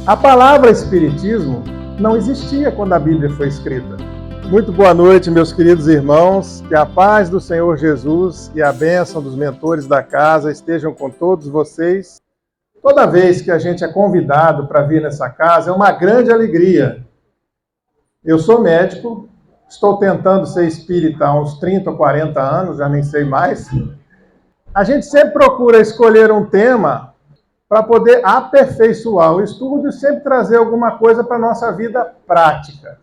A palavra espiritismo não existia quando a Bíblia foi escrita. Muito boa noite, meus queridos irmãos. Que a paz do Senhor Jesus e a bênção dos mentores da casa estejam com todos vocês. Toda vez que a gente é convidado para vir nessa casa, é uma grande alegria. Eu sou médico, estou tentando ser espírita há uns 30 ou 40 anos, já nem sei mais. A gente sempre procura escolher um tema para poder aperfeiçoar o estudo e sempre trazer alguma coisa para a nossa vida prática.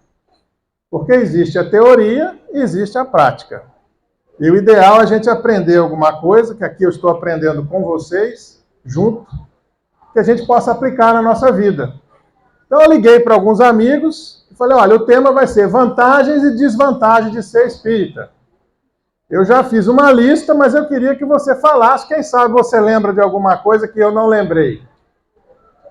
Porque existe a teoria e existe a prática. E o ideal é a gente aprender alguma coisa, que aqui eu estou aprendendo com vocês, junto, que a gente possa aplicar na nossa vida. Então eu liguei para alguns amigos e falei, olha, o tema vai ser vantagens e desvantagens de ser espírita. Eu já fiz uma lista, mas eu queria que você falasse, quem sabe você lembra de alguma coisa que eu não lembrei.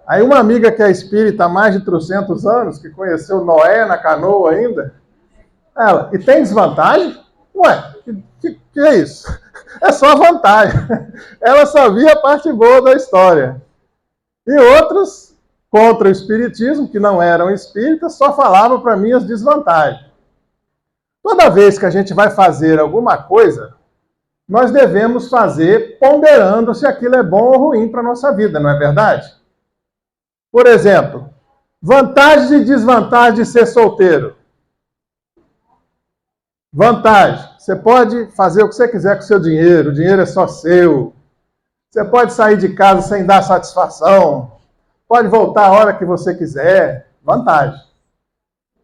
Aí uma amiga que é espírita há mais de 300 anos, que conheceu Noé na canoa ainda, ela, e tem desvantagem? Ué, que é isso? É só vantagem. Ela só via a parte boa da história. E outros, contra o espiritismo, que não eram espíritas, só falavam para mim as desvantagens. Toda vez que a gente vai fazer alguma coisa, nós devemos fazer ponderando se aquilo é bom ou ruim para a nossa vida, não é verdade? Por exemplo, vantagens e desvantagens de ser solteiro. Vantagem, você pode fazer o que você quiser com o seu dinheiro, o dinheiro é só seu. Você pode sair de casa sem dar satisfação, pode voltar a hora que você quiser. Vantagem.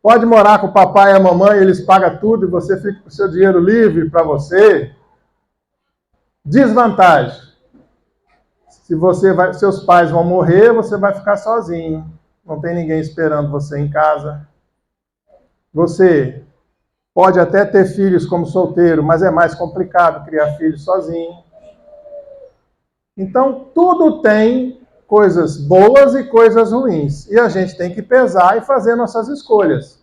Pode morar com o papai e a mamãe, eles pagam tudo e você fica com o seu dinheiro livre para você. Desvantagem. Se seus pais vão morrer, você vai ficar sozinho. Não tem ninguém esperando você em casa. Você pode até ter filhos como solteiro, mas é mais complicado criar filhos sozinho. Então, tudo tem coisas boas e coisas ruins. E a gente tem que pesar e fazer nossas escolhas.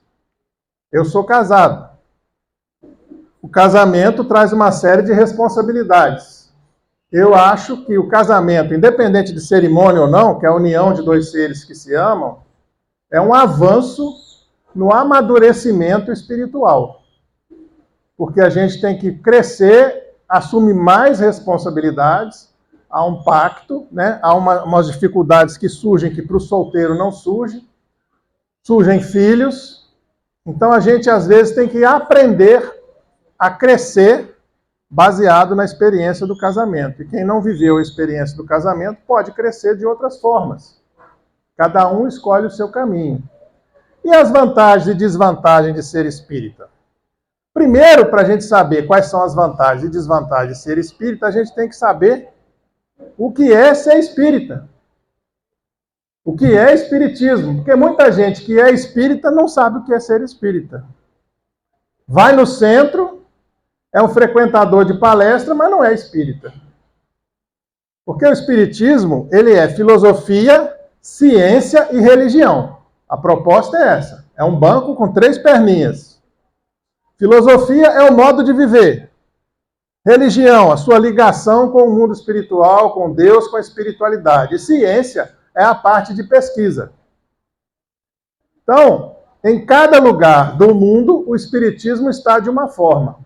Eu sou casado. O casamento traz uma série de responsabilidades. Eu acho que o casamento, independente de cerimônia ou não, que é a união de dois seres que se amam, é um avanço no amadurecimento espiritual. Porque a gente tem que crescer, assumir mais responsabilidades, há um pacto, né? Há umas dificuldades que surgem que para o solteiro não surgem filhos. Então a gente às vezes tem que aprender a crescer baseado na experiência do casamento. E quem não viveu a experiência do casamento pode crescer de outras formas. Cada um escolhe o seu caminho. E as vantagens e desvantagens de ser espírita? Primeiro, para a gente saber quais são as vantagens e desvantagens de ser espírita, a gente tem que saber o que é ser espírita. O que é espiritismo? Porque muita gente que é espírita não sabe o que é ser espírita. Vai no centro, é um frequentador de palestra, mas não é espírita. Porque o espiritismo, ele é filosofia, ciência e religião. A proposta é essa. É um banco com 3 perninhas. Filosofia é o modo de viver. Religião, a sua ligação com o mundo espiritual, com Deus, com a espiritualidade. E ciência é a parte de pesquisa. Então, em cada lugar do mundo, o espiritismo está de uma forma.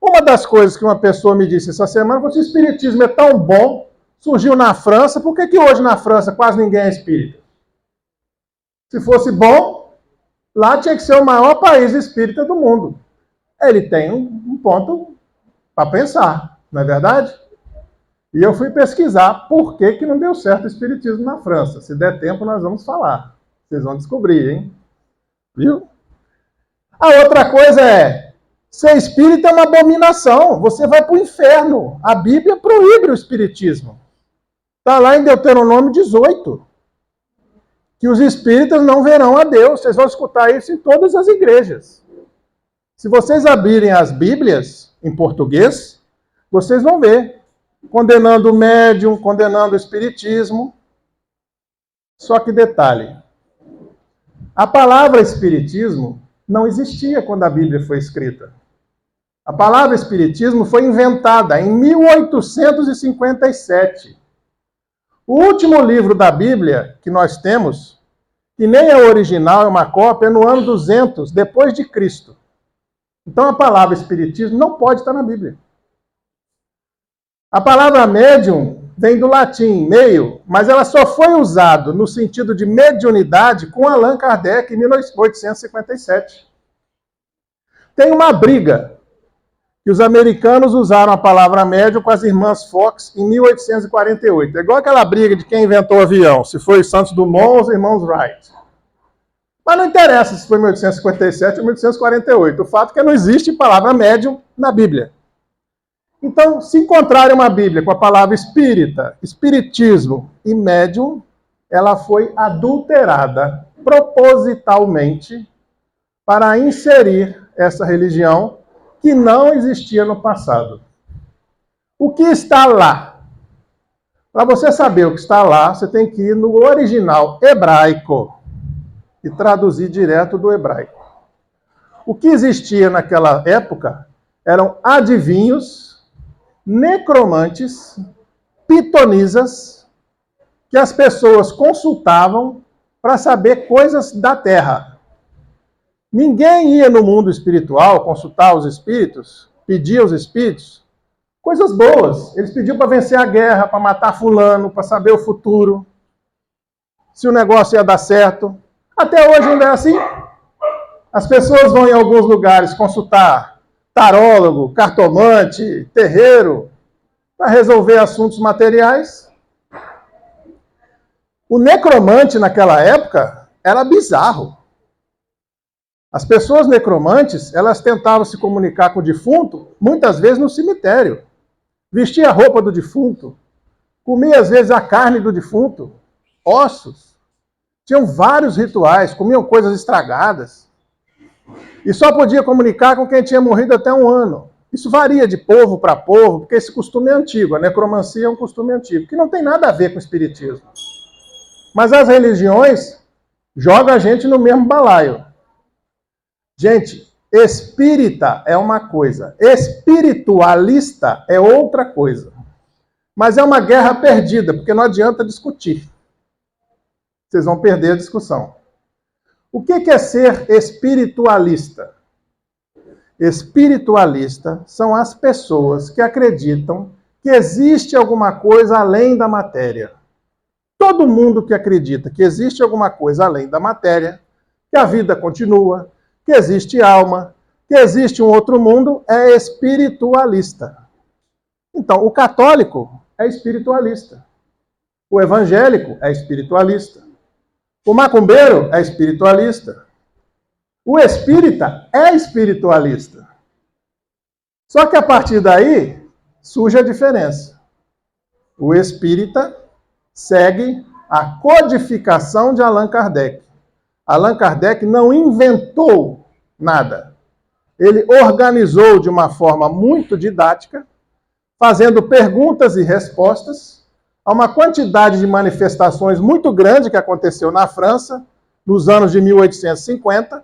Uma das coisas que uma pessoa me disse essa semana foi que o espiritismo é tão bom, surgiu na França, por que hoje na França quase ninguém é espírita? Se fosse bom, lá tinha que ser o maior país espírita do mundo. Ele tem um ponto para pensar, não é verdade? E eu fui pesquisar por que não deu certo o espiritismo na França. Se der tempo, nós vamos falar. Vocês vão descobrir, hein? Viu? A outra coisa é, ser espírita é uma abominação. Você vai para o inferno. A Bíblia proíbe o espiritismo. Está lá em Deuteronômio 18. Que os espíritas não verão a Deus. Vocês vão escutar isso em todas as igrejas. Se vocês abrirem as Bíblias em português, vocês vão ver. Condenando o médium, condenando o espiritismo. Só que detalhe. A palavra espiritismo não existia quando a Bíblia foi escrita. A palavra espiritismo foi inventada em 1857. O último livro da Bíblia que nós temos que nem é o original, é uma cópia, no ano 200 depois de Cristo. Então a palavra espiritismo não pode estar na Bíblia. A palavra médium vem do latim, meio, mas ela só foi usada no sentido de mediunidade com Allan Kardec em 1857. Tem uma briga que os americanos usaram a palavra médium com as irmãs Fox em 1848. É igual aquela briga de quem inventou o avião, se foi Santos Dumont ou os irmãos Wright. Mas não interessa se foi 1857 ou 1848. O fato é que não existe palavra médium na Bíblia. Então, se encontrarem uma Bíblia com a palavra espírita, espiritismo e médium, ela foi adulterada propositalmente para inserir essa religião que não existia no passado. O que está lá? Para você saber o que está lá, você tem que ir no original hebraico e traduzir direto do hebraico. O que existia naquela época eram adivinhos, necromantes, pitonisas, que as pessoas consultavam para saber coisas da terra. Ninguém ia no mundo espiritual consultar os espíritos, pedir aos espíritos coisas boas. Eles pediam para vencer a guerra, para matar fulano, para saber o futuro, se o negócio ia dar certo. Até hoje ainda é assim. As pessoas vão em alguns lugares consultar tarólogo, cartomante, terreiro, para resolver assuntos materiais. O necromante naquela época era bizarro. As pessoas necromantes, elas tentavam se comunicar com o defunto, muitas vezes no cemitério. Vestia a roupa do defunto, comia às vezes a carne do defunto, ossos. Tinham vários rituais, comiam coisas estragadas. E só podia comunicar com quem tinha morrido até 1 ano. Isso varia de povo para povo, porque esse costume é antigo. A necromancia é um costume antigo, que não tem nada a ver com o espiritismo. Mas as religiões jogam a gente no mesmo balaio. Gente, espírita é uma coisa, espiritualista é outra coisa. Mas é uma guerra perdida, porque não adianta discutir. Vocês vão perder a discussão. O que é ser espiritualista? Espiritualista são as pessoas que acreditam que existe alguma coisa além da matéria. Todo mundo que acredita que existe alguma coisa além da matéria, que a vida continua, que existe alma, que existe um outro mundo, é espiritualista. Então, o católico é espiritualista. O evangélico é espiritualista. O macumbeiro é espiritualista. O espírita é espiritualista. Só que a partir daí surge a diferença. O espírita segue a codificação de Allan Kardec. Allan Kardec não inventou nada. Ele organizou de uma forma muito didática, fazendo perguntas e respostas a uma quantidade de manifestações muito grande que aconteceu na França, nos anos de 1850,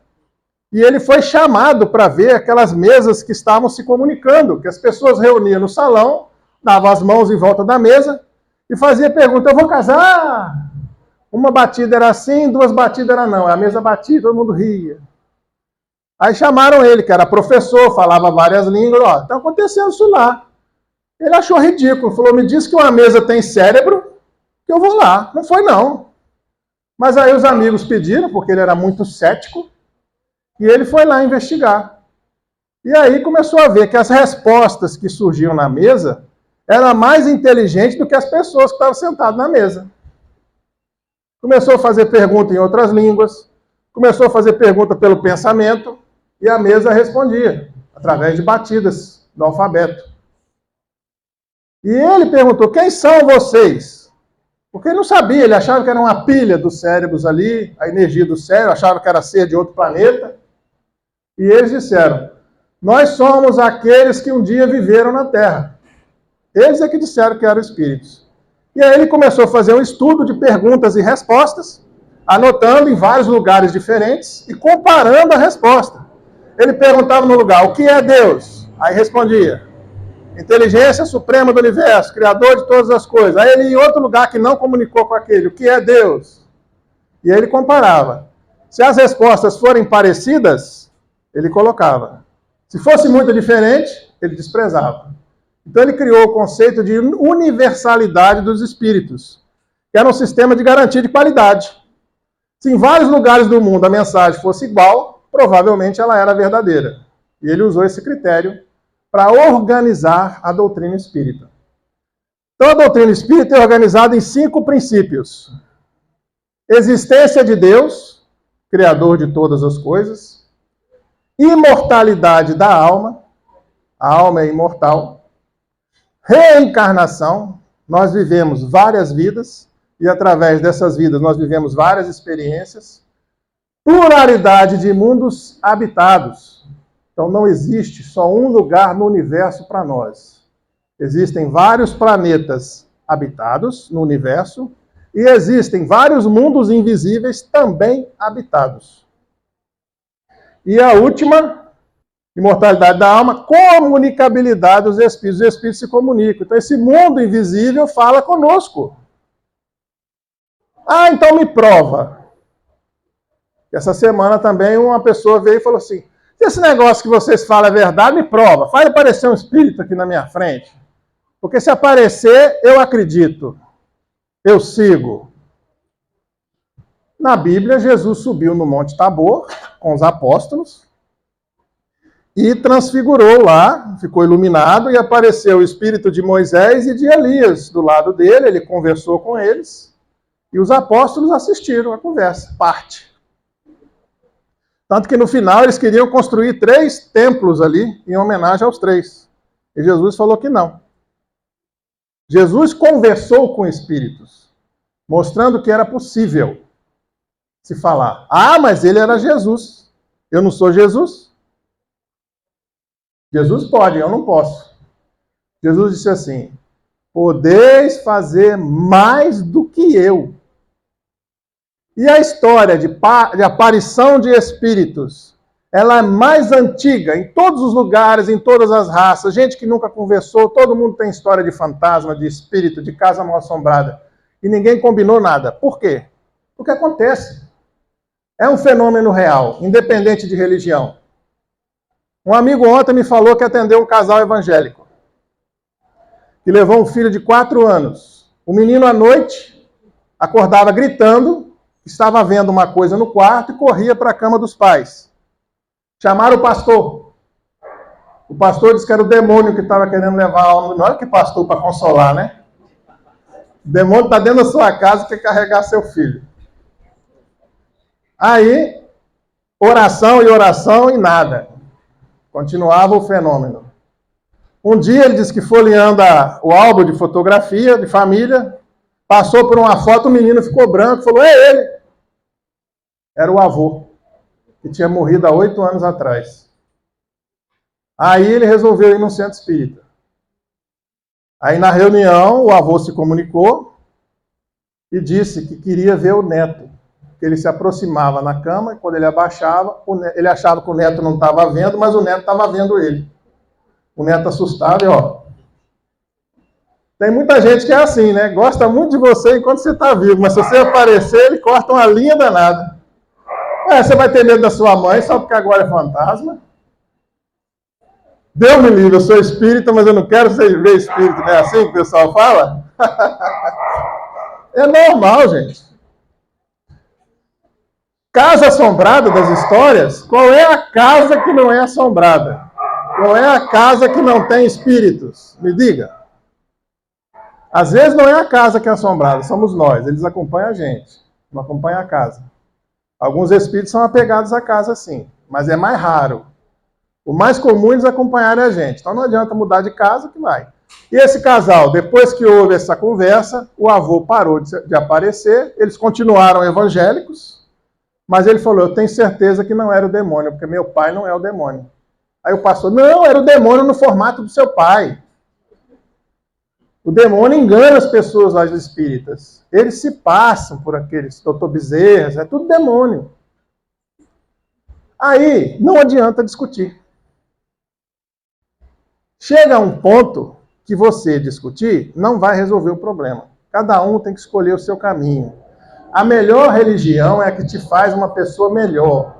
e ele foi chamado para ver aquelas mesas que estavam se comunicando, que as pessoas reuniam no salão, davam as mãos em volta da mesa e fazia pergunta: eu vou casar? Uma batida era assim, 2 batidas era não. A mesa batia, todo mundo ria. Aí chamaram ele, que era professor, falava várias línguas. Ó, está acontecendo isso lá. Ele achou ridículo, falou: me diz que uma mesa tem cérebro, que eu vou lá. Não foi não. Mas aí os amigos pediram, porque ele era muito cético, e ele foi lá investigar. E aí começou a ver que as respostas que surgiam na mesa eram mais inteligentes do que as pessoas que estavam sentadas na mesa. Começou a fazer pergunta em outras línguas, começou a fazer pergunta pelo pensamento, e a mesa respondia, através de batidas do alfabeto. E ele perguntou: quem são vocês? Porque ele não sabia, ele achava que era uma pilha dos cérebros ali, a energia do cérebro, achava que era ser de outro planeta. E eles disseram: nós somos aqueles que um dia viveram na Terra. Eles é que disseram que eram espíritos. E aí ele começou a fazer um estudo de perguntas e respostas, anotando em vários lugares diferentes e comparando a resposta. Ele perguntava no lugar: o que é Deus? Aí respondia: inteligência suprema do universo, criador de todas as coisas. Aí ele, em outro lugar que não comunicou com aquele: o que é Deus? E aí ele comparava. Se as respostas forem parecidas, ele colocava. Se fosse muito diferente, ele desprezava. Então ele criou o conceito de universalidade dos espíritos, que era um sistema de garantia de qualidade. Se em vários lugares do mundo a mensagem fosse igual, provavelmente ela era verdadeira. E ele usou esse critério para organizar a doutrina espírita. Então a doutrina espírita é organizada em 5 princípios. Existência de Deus, Criador de todas as coisas. Imortalidade da alma, a alma é imortal. Reencarnação, nós vivemos várias vidas, e através dessas vidas nós vivemos várias experiências. Pluralidade de mundos habitados. Então não existe só um lugar no universo para nós. Existem vários planetas habitados no universo, e existem vários mundos invisíveis também habitados. E a última, imortalidade da alma, comunicabilidade dos espíritos. Os espíritos se comunicam. Então esse mundo invisível fala conosco. Ah, então me prova. Essa semana também uma pessoa veio e falou assim, se esse negócio que vocês falam é verdade, me prova. Faz aparecer um espírito aqui na minha frente. Porque se aparecer, eu acredito. Eu sigo. Na Bíblia, Jesus subiu no Monte Tabor com os apóstolos e transfigurou lá, ficou iluminado, e apareceu o espírito de Moisés e de Elias do lado dele. Ele conversou com eles e os apóstolos assistiram a conversa, parte. Tanto que no final eles queriam construir 3 templos ali em homenagem aos 3. E Jesus falou que não. Jesus conversou com espíritos, mostrando que era possível se falar. Ah, mas ele era Jesus. Eu não sou Jesus? Jesus pode, eu não posso. Jesus disse assim, podeis fazer mais do que eu. E a história de aparição de espíritos, ela é mais antiga em todos os lugares, em todas as raças. Gente que nunca conversou, todo mundo tem história de fantasma, de espírito, de casa mal assombrada. E ninguém combinou nada. Por quê? Porque acontece. É um fenômeno real, independente de religião. Um amigo ontem me falou que atendeu um casal evangélico, que levou um filho de 4 anos. O menino, à noite, acordava gritando, estava vendo uma coisa no quarto e corria para a cama dos pais. Chamaram o pastor. O pastor disse que era o demônio que estava querendo levar a alma. Não era que pastor para consolar, né? O demônio está dentro da sua casa e quer carregar seu filho. Aí, oração e oração e nada. Continuava o fenômeno. Um dia ele disse que folheando o álbum de fotografia de família, passou por uma foto, o menino ficou branco, falou, é ele. Era o avô, que tinha morrido há 8 anos atrás. Aí ele resolveu ir num centro espírita. Aí na reunião, o avô se comunicou e disse que queria ver o neto. Que ele se aproximava na cama, e quando ele abaixava, ele achava que o neto não estava vendo, mas o neto estava vendo ele. O neto assustado e ó. Tem muita gente que é assim, né? Gosta muito de você enquanto você está vivo, mas se você aparecer, ele corta uma linha danada. Você vai ter medo da sua mãe só porque agora é fantasma? Deus me livre, eu sou espírita, mas eu não quero ver espírito, não é assim que o pessoal fala? É normal, gente. Casa assombrada das histórias, qual é a casa que não é assombrada? Qual é a casa que não tem espíritos? Me diga. Às vezes não é a casa que é assombrada, somos nós. Eles acompanham a gente, não acompanham a casa. Alguns espíritos são apegados à casa, sim, mas é mais raro. O mais comum é eles acompanharem a gente. Então não adianta mudar de casa que vai. E esse casal, depois que houve essa conversa, o avô parou de aparecer, eles continuaram evangélicos, mas ele falou, eu tenho certeza que não era o demônio, porque meu pai não é o demônio. Aí o pastor, não, era o demônio no formato do seu pai. O demônio engana as pessoas lá, os espíritas. Eles se passam por aqueles doutor Bezerras, é tudo demônio. Aí, não adianta discutir. Chega a um ponto que você discutir não vai resolver o problema. Cada um tem que escolher o seu caminho. A melhor religião é a que te faz uma pessoa melhor.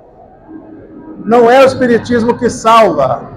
Não é o espiritismo que salva.